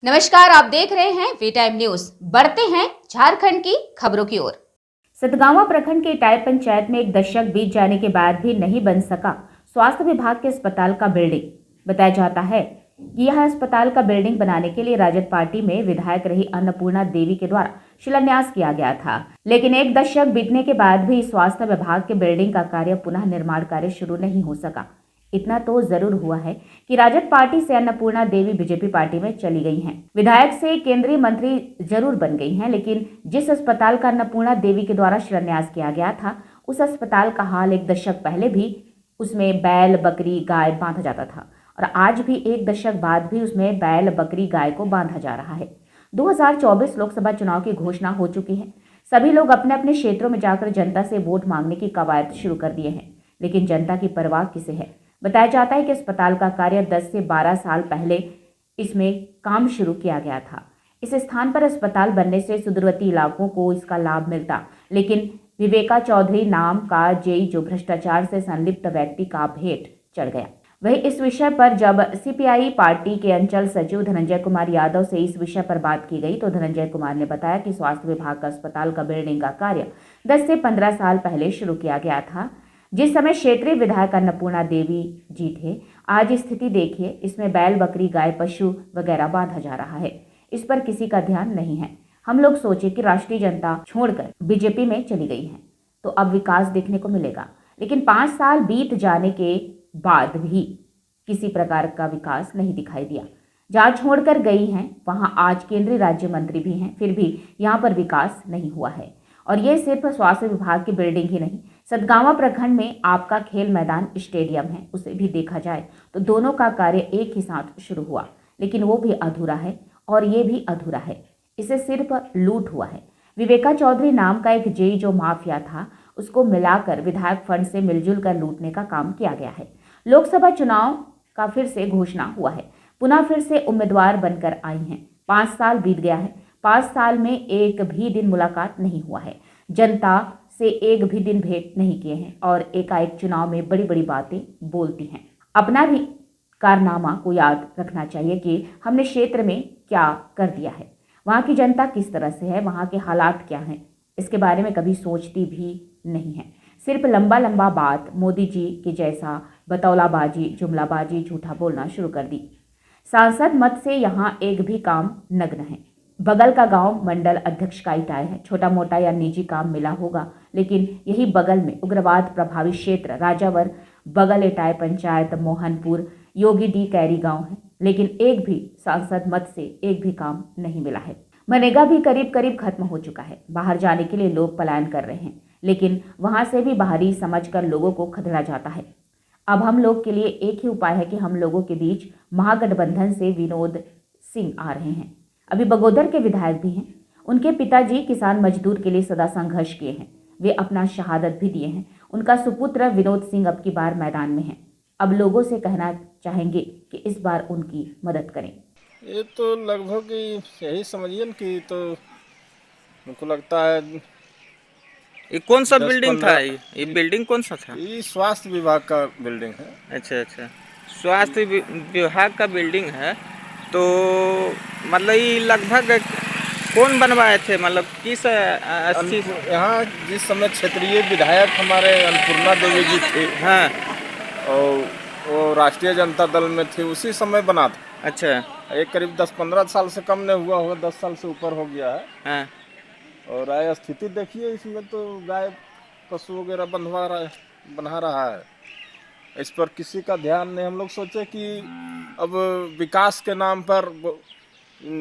नमस्कार, आप देख रहे हैं वी टाइम न्यूज। बढ़ते हैं झारखंड की खबरों की ओर। सतगावा प्रखंड के इटाई पंचायत में एक दशक बीत जाने के बाद भी नहीं बन सका स्वास्थ्य विभाग के अस्पताल का बिल्डिंग। बताया जाता है कि यह अस्पताल का बिल्डिंग बनाने के लिए राजद पार्टी में विधायक रही अन्नपूर्णा देवी के द्वारा शिलान्यास किया गया था, लेकिन एक दशक बीतने के बाद भी स्वास्थ्य विभाग के बिल्डिंग का कार्य पुनः निर्माण कार्य शुरू नहीं हो सका। इतना तो जरूर हुआ है कि राजद पार्टी से अन्नपूर्णा देवी बीजेपी पार्टी में चली गई हैं। विधायक से केंद्रीय मंत्री जरूर बन गई हैं, लेकिन जिस अस्पताल का अन्नपूर्णा देवी के द्वारा शिलान्यास किया गया था, उस अस्पताल का हाल एक दशक पहले भी उसमें बैल बकरी गाय बांधा जाता था और आज भी एक दशक बाद भी उसमें बैल बकरी गाय को बांधा जा रहा है। 2024 लोकसभा चुनाव की घोषणा हो चुकी है। सभी लोग अपने अपने क्षेत्रों में जाकर जनता से वोट मांगने की कवायद शुरू कर दिए हैं, लेकिन जनता की परवाह किसे है। बताया जाता है कि अस्पताल का कार्य 10 से 12 साल पहले इसमें काम शुरू किया गया था। इस स्थान पर अस्पताल बनने से सुदूरवर्ती इलाकों को इसका लाभ मिलता, लेकिन विवेका चौधरी नाम का जेई जो भ्रष्टाचार से संलिप्त व्यक्ति का भेंट चढ़ गया। वही इस विषय पर जब सीपीआई पार्टी के अंचल सचिव धनंजय कुमार यादव से इस विषय पर बात की गई तो धनंजय कुमार ने बताया कि स्वास्थ्य विभाग का अस्पताल का बिल्डिंग का कार्य 10 से 15 साल पहले शुरू किया गया था, जिस समय क्षेत्रीय विधायक अन्नपूर्णा देवी जी थे। आज स्थिति देखिए, इसमें बैल बकरी गाय पशु वगैरह बांधा जा रहा है। इस पर किसी का ध्यान नहीं है। हम लोग सोचे कि राष्ट्रीय जनता छोड़कर बीजेपी में चली गई है तो अब विकास देखने को मिलेगा, लेकिन 5 साल बीत जाने के बाद भी किसी प्रकार का विकास नहीं दिखाई दिया। जहाँ छोड़कर गई हैं वहां आज केंद्रीय राज्य मंत्री भी हैं, फिर भी यहाँ पर विकास नहीं हुआ है। और ये सिर्फ स्वास्थ्य विभाग की बिल्डिंग ही नहीं, सतगावा प्रखंड में आपका खेल मैदान स्टेडियम है, उसे भी देखा जाए तो दोनों का कार्य एक ही साथ शुरू हुआ, लेकिन वो भी अधूरा है और ये भी अधूरा है। इसे सिर्फ लूट हुआ है। विवेका चौधरी नाम का एक जेई जो माफिया था, उसको मिलाकर विधायक फंड से मिलजुल कर लूटने का काम किया गया है। लोकसभा चुनाव का फिर से घोषणा हुआ है, पुनः फिर से उम्मीदवार बनकर आई हैं। 5 साल बीत गया है, 5 साल में एक भी दिन मुलाकात नहीं हुआ है, जनता से एक भी दिन भेंट नहीं किए हैं और एकाएक चुनाव में बड़ी बड़ी बातें बोलती हैं। अपना भी कारनामा को याद रखना चाहिए कि हमने क्षेत्र में क्या कर दिया है, वहाँ की जनता किस तरह से है, वहाँ के हालात क्या हैं, इसके बारे में कभी सोचती भी नहीं है। सिर्फ लंबा लंबा बात, मोदी जी के जैसा बतौलाबाजी, जुमलाबाजी, झूठा बोलना शुरू कर दी। सांसद मत से यहाँ एक भी काम नग्न है। बगल का गांव मंडल अध्यक्ष का इटाई है, छोटा मोटा या निजी काम मिला होगा, लेकिन यही बगल में उग्रवाद प्रभावित क्षेत्र राजावर, बगल इटाई पंचायत, मोहनपुर, योगी डी कैरी गांव है, लेकिन एक भी सांसद मत से एक भी काम नहीं मिला है। मनरेगा भी करीब करीब खत्म हो चुका है। बाहर जाने के लिए लोग पलायन कर रहे हैं, लेकिन वहां से भी बाहरी समझकर लोगों को खदेड़ा जाता है। अब हम लोग के लिए एक ही उपाय है कि हम लोगों के बीच महागठबंधन से विनोद सिंह आ रहे हैं, अभी बगोदर के विधायक भी हैं। उनके पिताजी किसान मजदूर के लिए सदा संघर्ष किए हैं, वे अपना शहादत भी दिए हैं। उनका सुपुत्र विनोद सिंह अब की बार मैदान में है। अब लोगों से कहना चाहेंगे कि इस बार उनकी मदद करें। ये तो लगभग यही समझिए न कि तो मुझको लगता है ये कौन सा दस बिल्डिंग था? पंद्रह ये बिल्डिंग कौन सा था? ये स्वास्थ्य विभाग का बिल्डिंग है। अच्छा अच्छा, स्वास्थ्य विभाग का बिल्डिंग है। तो मतलब ये लगभग कौन बनवाए थे? मतलब किस 80? यहाँ जिस समय क्षेत्रीय विधायक हमारे अन्नपूर्णा देवी जी थे, हाँ। और वो राष्ट्रीय जनता दल में थे, उसी समय बना था। अच्छा। एक करीब 10-15 साल से कम नहीं हुआ होगा, 10 साल से ऊपर हो गया है। हाँ। और आय स्थिति देखिए, इसमें तो गाय पशु वगैरह बना रहा है। इस पर किसी का ध्यान नहीं। हम लोग सोचे कि अब विकास के नाम पर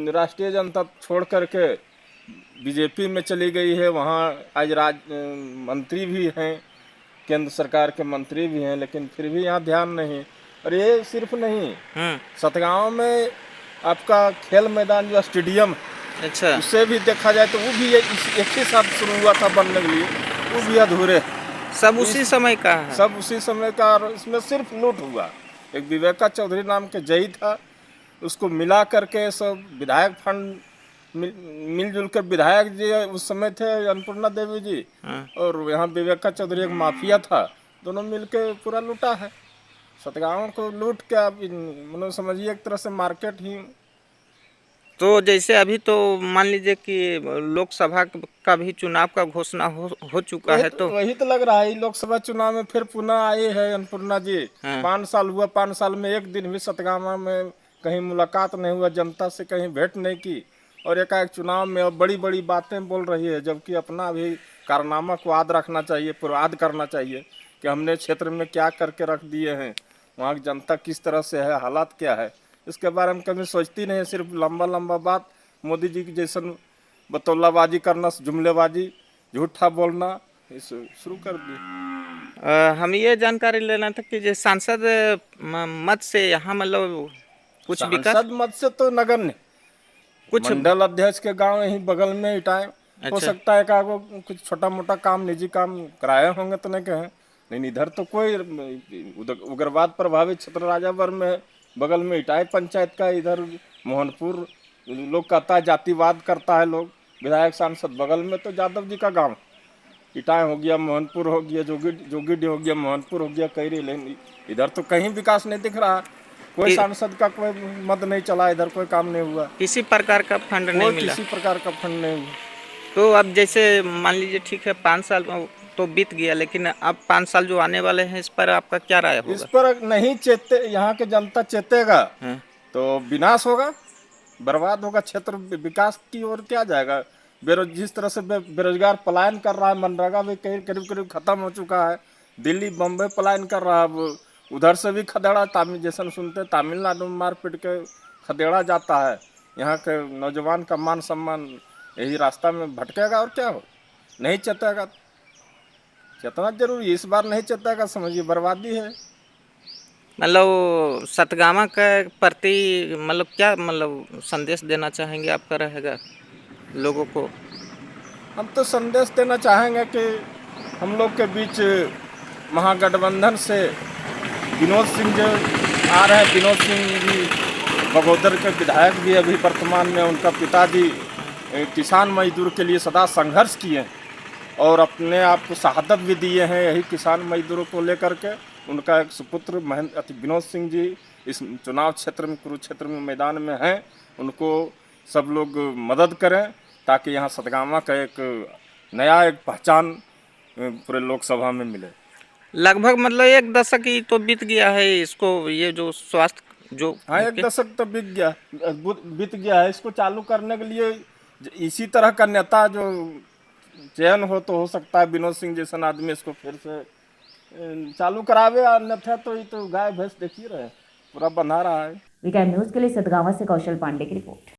राष्ट्रीय जनता छोड़ करके बीजेपी में चली गई है। वहाँ आज मंत्री भी हैं, केंद्र सरकार के मंत्री भी हैं, लेकिन फिर भी यहाँ ध्यान नहीं। और ये सिर्फ नहीं, सतगांव में आपका खेल मैदान जो स्टेडियम, अच्छा, उसे भी देखा जाए तो वो भी एक ही साथ शुरू हुआ था बनने के लिए, वो भी अधूरे। सब उसी समय का है? सब उसी समय का। और इसमें सिर्फ लूट हुआ। एक विवेका चौधरी नाम के जई था, उसको मिला करके सब विधायक फंड मिलजुल कर, विधायक जी उस समय थे अन्नपूर्णा देवी जी, और यहाँ विवेका चौधरी एक माफिया था, दोनों मिलके पूरा लूटा है सतगांव को। लूट क्या मतलब समझिए, एक तरह से मार्केट ही तो जैसे अभी तो मान लीजिए कि लोकसभा का भी चुनाव का घोषणा हो चुका है, तो वही तो लग रहा है लोकसभा चुनाव में फिर पुनः आए हैं अन्नपूर्णा जी। हाँ। 5 साल हुआ, 5 साल में एक दिन भी सतगामा में कहीं मुलाकात नहीं हुआ, जनता से कहीं भेंट नहीं की, और एकाएक चुनाव में अब बड़ी बड़ी बातें बोल रही है, जबकि अपना भी कारनामा को याद रखना चाहिए, पुराद करना चाहिए कि हमने क्षेत्र में क्या करके रख दिए हैं, वहाँ की जनता किस तरह से है, हालात क्या है, इसके बारे में कभी सोचती नहीं है। सिर्फ लंबा लंबा बात, मोदी जी की जैसन बतौलाबाजी करना, जुमलेबाजी, झूठा बोलना, इस शुरू कर दिए। हम ये जानकारी लेना था कि जो सांसद मत से यहाँ मतलब कुछ विकास, सांसद मत से तो नगर ने कुछ मंडल अध्यक्ष के गांव यहीं बगल में इटाए, हो अच्छा। सकता है का वो कुछ छोटा मोटा काम, निजी काम कराए होंगे तो नहीं कहें, लेकिन इधर तो कोई उग्रवाद प्रभावित क्षेत्र राजावर में बगल में इटाई पंचायत का, इधर मोहनपुर, लोग कहता है जातिवाद करता है लोग, विधायक सांसद बगल में, तो यादव जी का गांव इटाई हो गया, मोहनपुर हो गया, जोगिड हो गया, मोहनपुर हो गया, कैरी, लेकिन इधर तो कहीं विकास नहीं दिख रहा। कोई सांसद का कोई मत नहीं चला, इधर कोई काम नहीं हुआ, किसी प्रकार का फंड नहीं कोई मिला। किसी प्रकार का फंड नहीं हुआ। तो अब जैसे मान लीजिए ठीक है 5 साल तो बीत गया, लेकिन अब 5 साल जो आने वाले हैं इस पर आपका क्या राय इस होगा? पर नहीं चेते, यहाँ के जनता चेतेगा हाँ। तो विनाश होगा, बर्बाद होगा, क्षेत्र विकास की ओर क्या जाएगा। जिस तरह से बेरोजगार पलायन कर रहा है, मनरेगा भी कहीं करीब करीब खत्म हो चुका है, दिल्ली बम्बई पलायन कर रहा है, अब उधर से भी खदेड़ा, जैसा सुनते हैं तमिलनाडु में मार पीट के खदेड़ा जाता है, यहाँ के नौजवान का मान सम्मान यही रास्ता में भटकेगा, और क्या हो, नहीं चेतेगा, चेतना जरूरी, इस बार नहीं चेतेगा, समझिए बर्बादी है। मतलब सतगामा के प्रति मतलब क्या मतलब संदेश देना चाहेंगे, आपका रहेगा लोगों को? हम तो संदेश देना चाहेंगे कि हम लोग के बीच महागठबंधन से विनोद सिंह जो आ रहे हैं, विनोद सिंह जी बगोदर के विधायक भी अभी वर्तमान में, उनका पिताजी किसान मजदूर के लिए सदा संघर्ष किए हैं और अपने आप को शहादत भी दिए हैं यही किसान मजदूरों को लेकर के। उनका एक सुपुत्र विनोद सिंह जी इस चुनाव क्षेत्र में, कुरुक्षेत्र में मैदान में हैं, उनको सब लोग मदद करें ताकि यहाँ सतगामा का एक नया एक पहचान पूरे लोकसभा में मिले। लगभग मतलब 1 दशक ही तो बीत गया है इसको, ये जो स्वास्थ्य जो हाँ 1 दशक तो बीत गया है। इसको चालू करने के लिए इसी तरह का नेता जो चयन हो तो हो सकता है विनोद सिंह जैसा आदमी इसको फिर से चालू करावे, अन्यथा तो ये तो गाय भैंस देख ही रहे पूरा बना रहा है। वी टाइम न्यूज़ के लिए सतगावा से कौशल पांडे की रिपोर्ट।